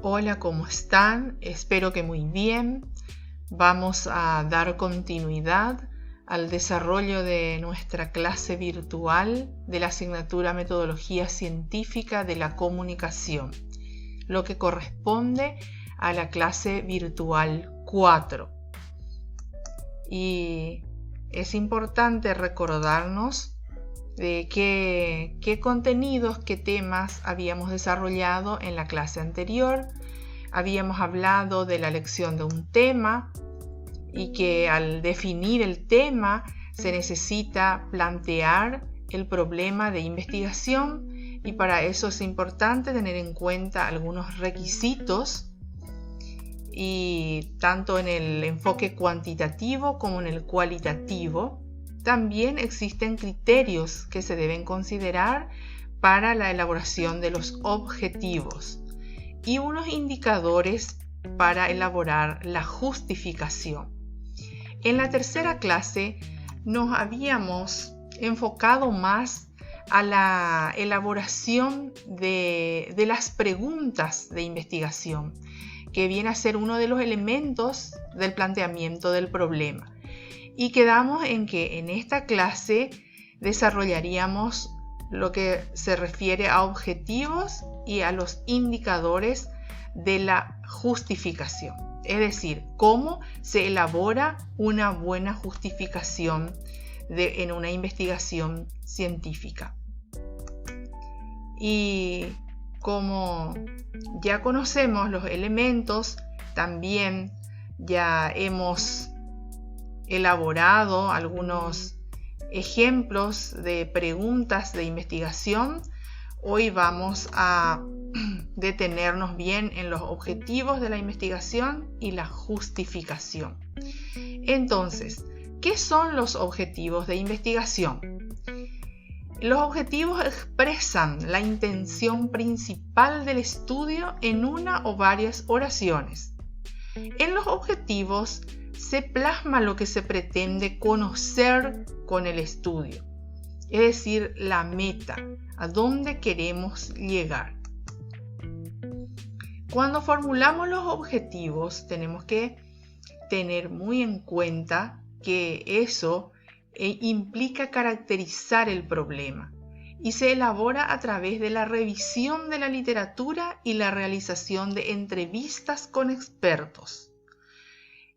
Hola, ¿cómo están? Espero que muy bien. Vamos a dar continuidad al desarrollo de nuestra clase virtual de la asignatura Metodología Científica de la Comunicación, lo que corresponde a la clase virtual 4. Y es importante recordarnos de qué contenidos, qué temas habíamos desarrollado en la clase anterior. Habíamos hablado de la elección de un tema y que al definir el tema se necesita plantear el problema de investigación, y para eso es importante tener en cuenta algunos requisitos, y tanto en el enfoque cuantitativo como en el cualitativo. También existen criterios que se deben considerar para la elaboración de los objetivos y unos indicadores para elaborar la justificación. En la tercera clase nos habíamos enfocado más a la elaboración de las preguntas de investigación, que viene a ser uno de los elementos del planteamiento del problema. Y quedamos en que en esta clase desarrollaríamos lo que se refiere a objetivos y a los indicadores de la justificación. Es decir, cómo se elabora una buena justificación en una investigación científica. Y como ya conocemos los elementos, también ya hemos elaborado algunos ejemplos de preguntas de investigación. Hoy vamos a detenernos bien en los objetivos de la investigación y la justificación. Entonces, ¿qué son los objetivos de investigación? Los objetivos expresan la intención principal del estudio en una o varias oraciones. En los objetivos se plasma lo que se pretende conocer con el estudio, es decir, la meta, a dónde queremos llegar. Cuando formulamos los objetivos, tenemos que tener muy en cuenta que eso implica caracterizar el problema y se elabora a través de la revisión de la literatura y la realización de entrevistas con expertos.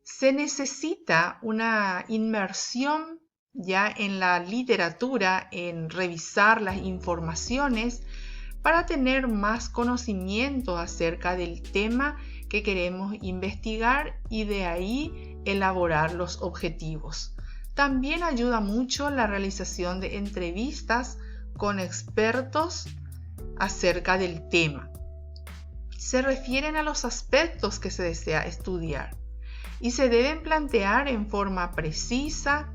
Se necesita una inmersión ya en la literatura, en revisar las informaciones para tener más conocimiento acerca del tema que queremos investigar y de ahí elaborar los objetivos. También ayuda mucho la realización de entrevistas con expertos acerca del tema. Se refieren a los aspectos que se desea estudiar y se deben plantear en forma precisa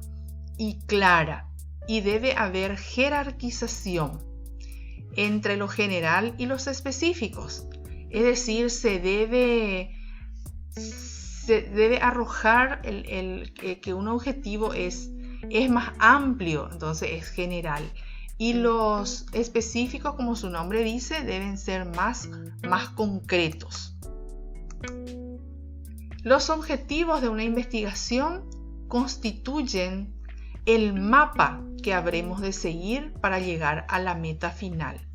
y clara, y debe haber jerarquización entre lo general y los específicos. Es decir, se debe arrojar que un objetivo es más amplio, entonces es general, y los específicos, como su nombre dice, deben ser más concretos. Los objetivos de una investigación constituyen el mapa que habremos de seguir para llegar a la meta final,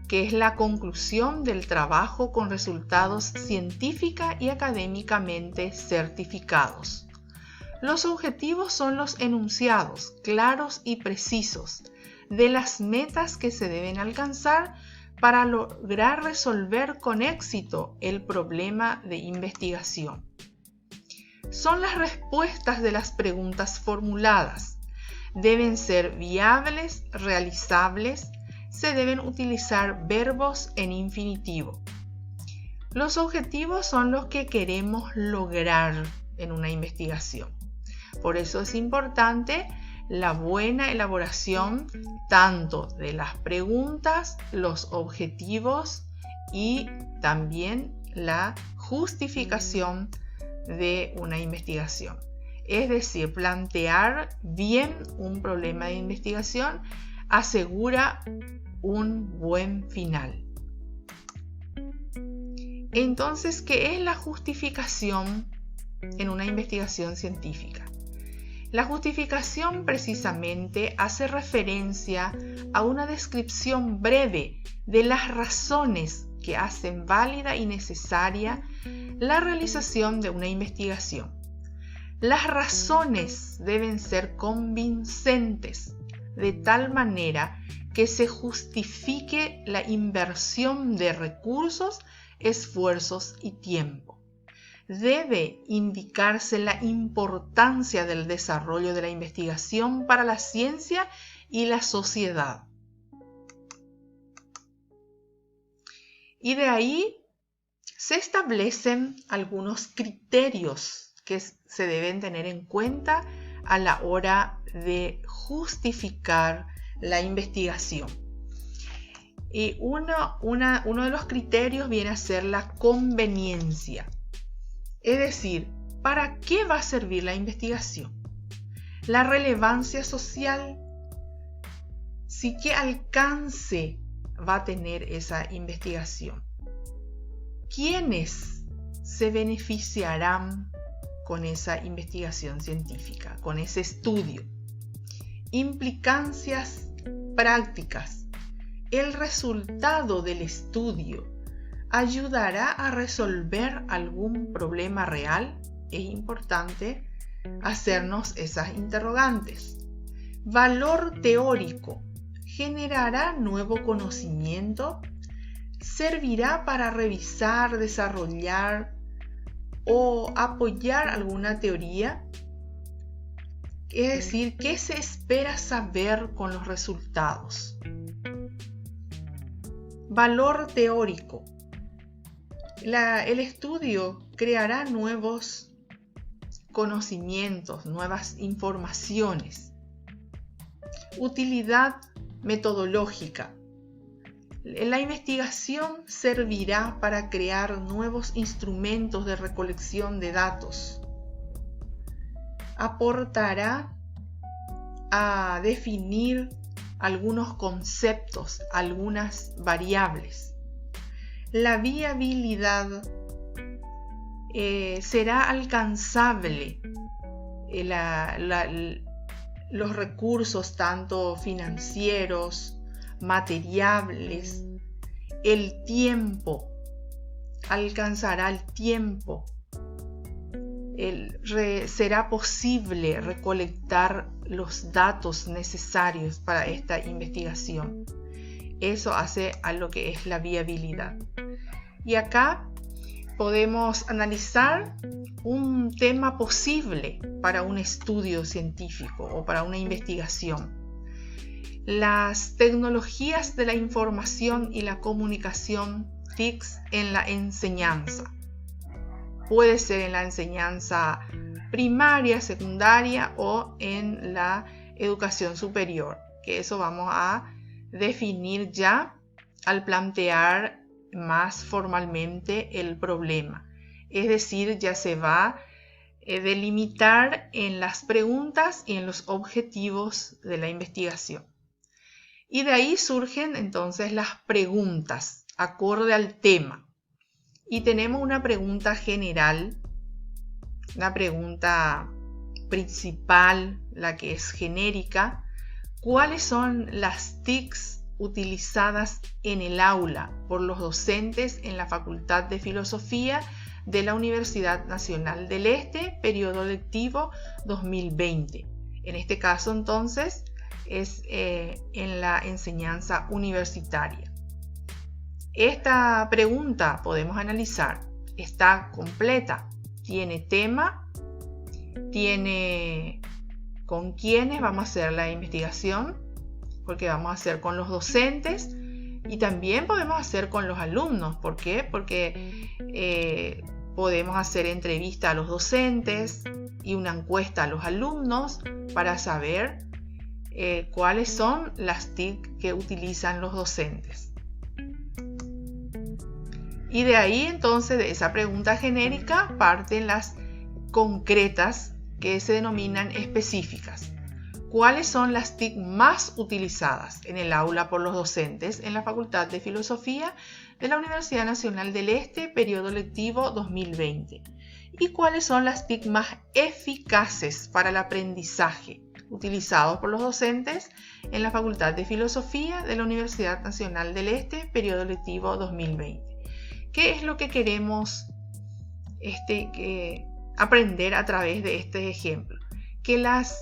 que es la conclusión del trabajo con resultados científica y académicamente certificados. Los objetivos son los enunciados claros y precisos de las metas que se deben alcanzar para lograr resolver con éxito el problema de investigación. Son las respuestas de las preguntas formuladas. Deben ser viables, realizables, se deben utilizar verbos en infinitivo. Los objetivos son los que queremos lograr en una investigación. Por eso es importante la buena elaboración tanto de las preguntas, los objetivos y también la justificación de una investigación. Es decir, plantear bien un problema de investigación asegura un buen final. Entonces, ¿qué es la justificación en una investigación científica? La justificación precisamente hace referencia a una descripción breve de las razones que hacen válida y necesaria la realización de una investigación. Las razones deben ser convincentes, de tal manera que se justifique la inversión de recursos, esfuerzos y tiempo. Debe indicarse la importancia del desarrollo de la investigación para la ciencia y la sociedad. Y de ahí se establecen algunos criterios que se deben tener en cuenta a la hora de justificar la investigación. Y uno de los criterios viene a ser la conveniencia. Es decir, ¿para qué va a servir la investigación? La relevancia social, ¿sí? ¿Qué alcance va a tener esa investigación? ¿Quiénes se beneficiarán con esa investigación científica, con ese estudio? Implicancias prácticas. El resultado del estudio ayudará a resolver algún problema real. Es importante hacernos esas interrogantes. Valor teórico. ¿Generará nuevo conocimiento? ¿Servirá para revisar, desarrollar o apoyar alguna teoría? Es decir, ¿qué se espera saber con los resultados? Valor teórico. El estudio creará nuevos conocimientos, nuevas informaciones. Utilidad metodológica. La investigación servirá para crear nuevos instrumentos de recolección de datos. Aportará a definir algunos conceptos, algunas variables. La viabilidad será alcanzable, los recursos tanto financieros, materiales, el tiempo, alcanzará el tiempo, será posible recolectar los datos necesarios para esta investigación. Eso hace a lo que es la viabilidad. Y acá podemos analizar un tema posible para un estudio científico o para una investigación. Las tecnologías de la información y la comunicación, TICs, en la enseñanza. Puede ser en la enseñanza primaria, secundaria o en la educación superior, que eso vamos a definir ya al plantear más formalmente el problema. Es decir, ya se va a delimitar en las preguntas y en los objetivos de la investigación. Y de ahí surgen entonces las preguntas acorde al tema. Y tenemos una pregunta general, una pregunta principal, la que es genérica. ¿Cuáles son las TICs utilizadas en el aula por los docentes en la Facultad de Filosofía de la Universidad Nacional del Este, periodo lectivo 2020? En este caso, entonces, es en la enseñanza universitaria. Esta pregunta podemos analizar. Está completa. Tiene tema, tiene con quiénes vamos a hacer la investigación, porque vamos a hacer con los docentes y también podemos hacer con los alumnos. ¿Por qué? Porque podemos hacer entrevista a los docentes y una encuesta a los alumnos para saber cuáles son las TIC que utilizan los docentes. Y de ahí entonces, de esa pregunta genérica, parten las concretas que se denominan específicas. cuáles son las TIC más utilizadas en el aula por los docentes en la Facultad de Filosofía de la Universidad Nacional del Este, periodo lectivo 2020, y cuáles son las TIC más eficaces para el aprendizaje utilizados por los docentes en la Facultad de Filosofía de la Universidad Nacional del Este, periodo lectivo 2020. ¿Qué es lo que queremos aprender a través de este ejemplo? Que las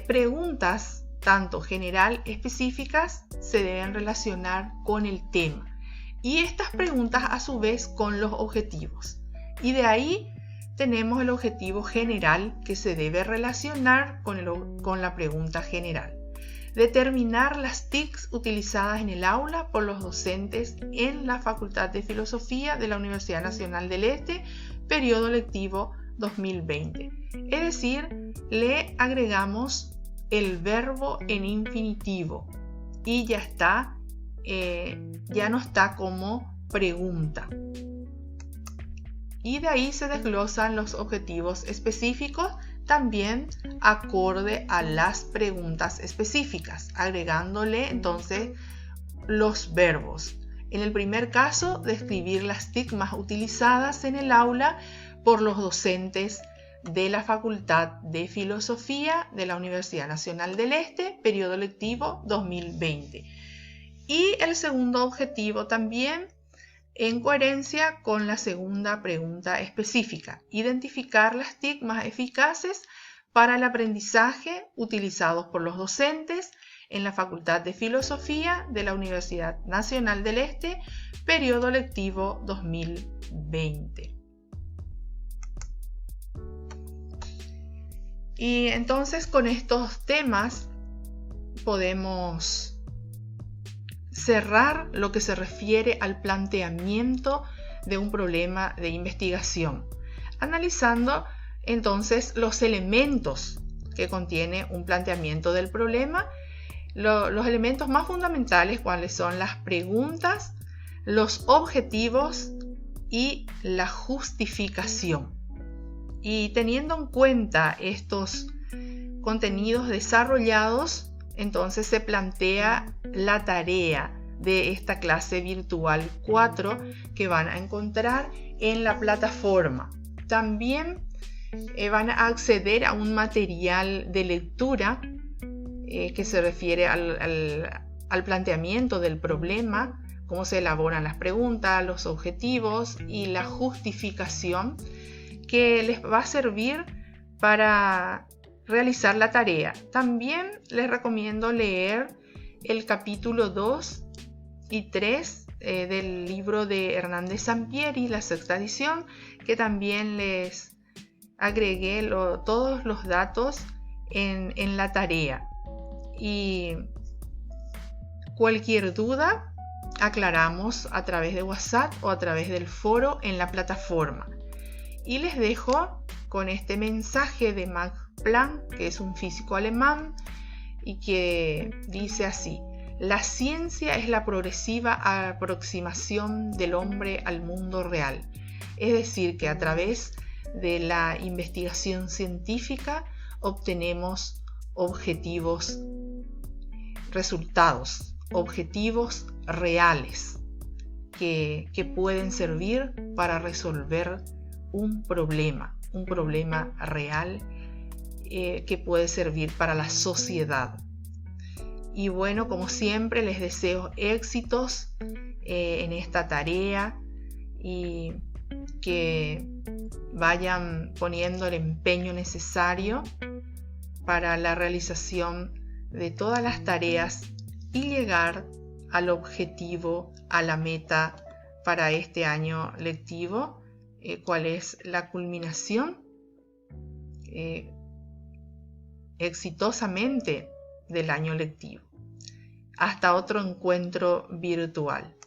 preguntas, tanto general específicas, se deben relacionar con el tema, y estas preguntas a su vez con los objetivos. Y de ahí tenemos el objetivo general, que se debe relacionar con la pregunta general. Determinar las TICs utilizadas en el aula por los docentes en la Facultad de Filosofía de la Universidad Nacional del Este, periodo lectivo 2020. Es decir, le agregamos el verbo en infinitivo y ya está, ya no está como pregunta. Y de ahí se desglosan los objetivos específicos, también acorde a las preguntas específicas, agregándole entonces los verbos. En el primer caso, describir las TIC más utilizadas en el aula por los docentes de la Facultad de Filosofía de la Universidad Nacional del Este, periodo lectivo 2020. Y el segundo objetivo también, en coherencia con la segunda pregunta específica, identificar las TIC más eficaces para el aprendizaje utilizados por los docentes en la Facultad de Filosofía de la Universidad Nacional del Este, periodo lectivo 2020. Y entonces con estos temas podemos cerrar lo que se refiere al planteamiento de un problema de investigación, analizando entonces los elementos que contiene un planteamiento del problema, los elementos más fundamentales, cuáles son las preguntas, los objetivos y la justificación. Y teniendo en cuenta estos contenidos desarrollados, entonces se plantea la tarea de esta clase virtual 4 que van a encontrar en la plataforma. También van a acceder a un material de lectura que se refiere al planteamiento del problema, cómo se elaboran las preguntas, los objetivos y la justificación, que les va a servir para realizar la tarea. También les recomiendo leer el capítulo 2 y 3 del libro de Hernández Sampieri, la sexta edición, que también les agregué todos los datos en la tarea. Y cualquier duda aclaramos a través de WhatsApp o a través del foro en la plataforma. Y les dejo con este mensaje de Max Planck, que es un físico alemán, y que dice así: la ciencia es la progresiva aproximación del hombre al mundo real. Es decir, que a través de la investigación científica obtenemos resultados, objetivos reales que pueden servir para resolver un problema real que puede servir para la sociedad. Y bueno, como siempre, les deseo éxitos en esta tarea y que vayan poniendo el empeño necesario para la realización de todas las tareas y llegar al objetivo, a la meta para este año lectivo, cuál es la culminación exitosamente del año lectivo. Hasta otro encuentro virtual.